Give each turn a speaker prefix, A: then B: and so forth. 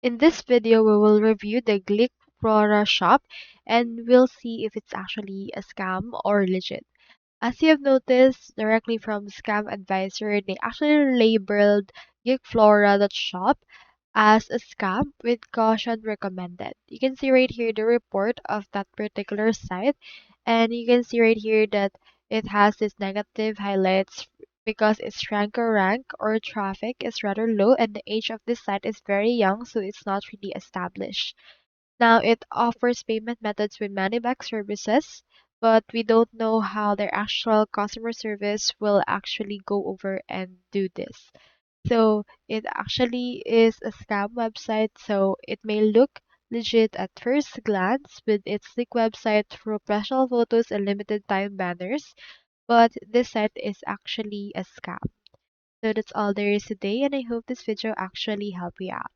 A: In this video, we will review the Geekflora shop and we'll see if it's actually a scam or legit. As you have noticed directly from Scam Advisor, they actually labeled Geekflora.shop as a scam with caution recommended. You can see right here the report of that particular site, and you can see right here that it has this negative highlights because its rank or traffic is rather low and the age of this site is very young, so it's not really established. Now, it offers payment methods with money back services, but we don't know how their actual customer service will actually go over and do this. So, it actually is a scam website, so it may look legit at first glance with its sleek website, professional photos, and limited time banners, but this site is actually a scam. So that's all there is today, and I hope this video actually helped you out.